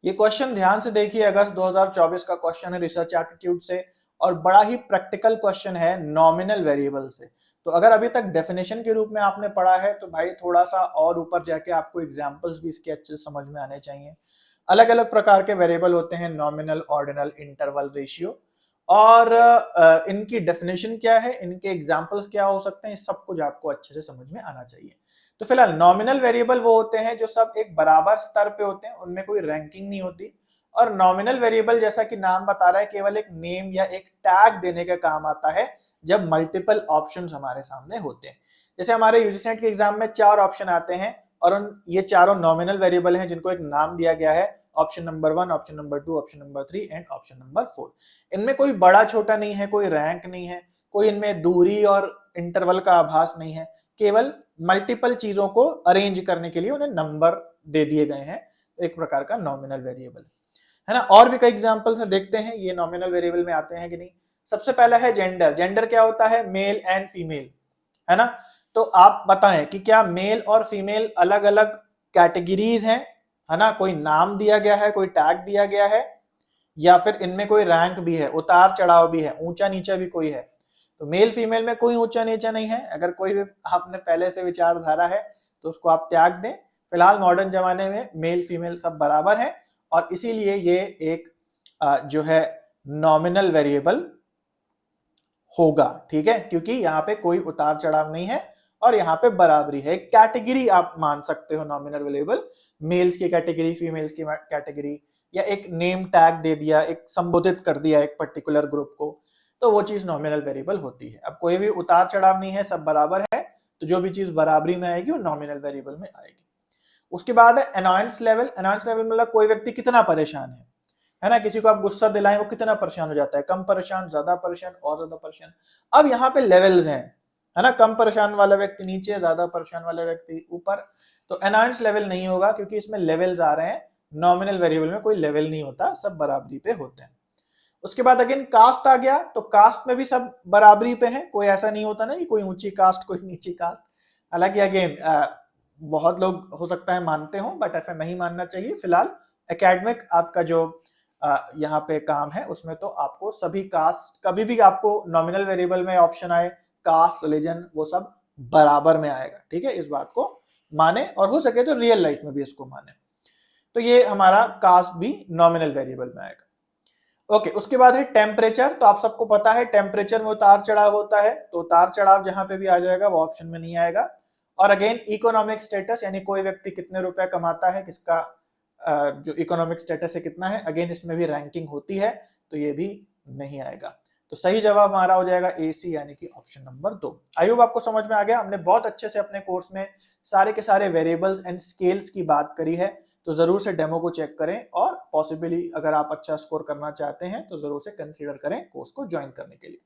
ये क्वेश्चन ध्यान से देखिए, अगस्त 2024 का क्वेश्चन है रिसर्च एप्टीट्यूड से, और बड़ा ही प्रैक्टिकल क्वेश्चन है नॉमिनल वेरिएबल से। तो अगर अभी तक डेफिनेशन के रूप में आपने पढ़ा है तो भाई थोड़ा सा और ऊपर जाके आपको एग्जांपल्स भी इसके अच्छे से समझ में आने चाहिए। अलग अलग प्रकार के वेरिएबल होते हैं, नॉमिनल, ऑर्डिनल, इंटरवल, रेशियो, और इनकी डेफिनेशन क्या है, इनके एग्जांपल्स क्या हो सकते हैं, सब कुछ आपको अच्छे से समझ में आना चाहिए। तो फिलहाल नॉमिनल वेरिएबल वो होते हैं जो सब एक बराबर स्तर पे होते हैं, उनमें कोई रैंकिंग नहीं होती। और नॉमिनल वेरिएबल जैसा कि नाम बता रहा है केवल एक नेम या एक टैग देने का काम आता है जब मल्टीपल ऑप्शंस हमारे सामने होते हैं। जैसे हमारे यूजीसी नेट के एग्जाम में 4 ऑप्शन आते हैं और ये चारों नॉमिनल वेरिएबल हैं जिनको एक नाम दिया गया है, option number 1, option number 2, option number 3 and option number 4। इनमें कोई बड़ा छोटा नहीं है, कोई रैंक नहीं है, कोई इनमें दूरी और इंटरवल का आभास नहीं है, केवल मल्टीपल चीजों को अरेंज करने के लिए उन्हें नंबर दे दिए गए हैं। एक प्रकार का नॉमिनल वेरिएबल है ना। और भी कई एग्जांपल्स हैं, देखते हैं ये नॉमिनल वेरिएबल में आते हैं कि नहीं। सबसे पहला है जेंडर। जेंडर क्या होता है? मेल एंड फीमेल, है ना। तो आप बताएं कि क्या मेल और फीमेल अलग अलग कैटेगरीज हैं, है ना, कोई नाम दिया गया है, कोई टैग दिया गया है, या फिर इनमें कोई रैंक भी है, उतार चढ़ाव भी है, ऊंचा नीचा भी कोई है? तो मेल फीमेल में कोई ऊंचा नीचा नहीं है। अगर कोई भी आपने पहले से विचारधारा है तो उसको आप त्याग दें। फिलहाल मॉडर्न जमाने में मेल फीमेल सब बराबर है, और इसीलिए ये एक जो है नॉमिनल वेरिएबल होगा, ठीक है, क्योंकि यहाँ पे कोई उतार चढ़ाव नहीं है और यहाँ पे बराबरी है। एक कैटेगरी आप मान सकते हो नॉमिनल वेरिएबल, मेल्स की कैटेगरी, फीमेल्स की कैटेगरी, या एक नेम टैग दे दिया, एक संबोधित कर दिया एक पर्टिकुलर ग्रुप को, तो वो चीज नॉमिनल वेरिएबल होती है। अब कोई भी उतार चढ़ाव नहीं है, सब बराबर है, तो जो भी चीज बराबरी में आएगी वो नॉमिनल वेरिएबल में आएगी। उसके बाद है अनॉयंस लेवल। अनॉयंस लेवल मतलब कोई व्यक्ति कितना परेशान है ना। किसी को आप गुस्सा दिलाएं वो कितना परेशान हो जाता है, कम परेशान, ज्यादा परेशान, और ज्यादा परेशान। अब यहाँ पे लेवल्स हैं, है ना, कम परेशान वाला व्यक्ति नीचे, ज्यादा परेशान वाला व्यक्ति ऊपर। तो अनॉयंस लेवल नहीं होगा क्योंकि इसमें लेवल्स आ रहे हैं। नॉमिनल वेरिएबल में कोई लेवल नहीं होता, सब बराबरी पे होते हैं। उसके बाद अगेन कास्ट आ गया, तो कास्ट में भी सब बराबरी पे है, कोई ऐसा नहीं होता ना कि कोई ऊंची कास्ट कोई नीची कास्ट। हालांकि अगेन बहुत लोग हो सकता है मानते हो, बट ऐसा नहीं मानना चाहिए। फिलहाल एकेडमिक आपका जो यहाँ पे काम है उसमें तो आपको सभी कास्ट, कभी भी आपको नॉमिनल वेरिएबल में ऑप्शन आए, कास्ट, रिलीजन, वो सब बराबर में आएगा, ठीक है। इस बात को माने और हो सके तो रियल लाइफ में भी इसको माने। तो ये हमारा कास्ट भी नॉमिनल वेरिएबल में आएगा। ओके, उसके बाद है टेम्परेचर। तो आप सबको पता है टेम्परेचर में उतार चढ़ाव होता है, तो उतार चढ़ाव जहां पे भी आ जाएगा वो ऑप्शन में नहीं आएगा। और अगेन इकोनॉमिक स्टेटस, यानी कोई व्यक्ति कितने रुपए कमाता है, किसका जो इकोनॉमिक स्टेटस है कितना है, अगेन इसमें भी रैंकिंग होती है, तो ये भी नहीं आएगा। तो सही जवाब हमारा हो जाएगा ए सी, यानी कि ऑप्शन नंबर 2। आई होप आपको समझ में आ गया। हमने बहुत अच्छे से अपने कोर्स में सारे के सारे वेरिएबल्स एंड स्केल्स की बात करी है, तो जरूर से डेमो को चेक करें, और पॉसिबली अगर आप अच्छा स्कोर करना चाहते हैं तो जरूर से कंसीडर करें कोर्स को ज्वाइन करने के लिए।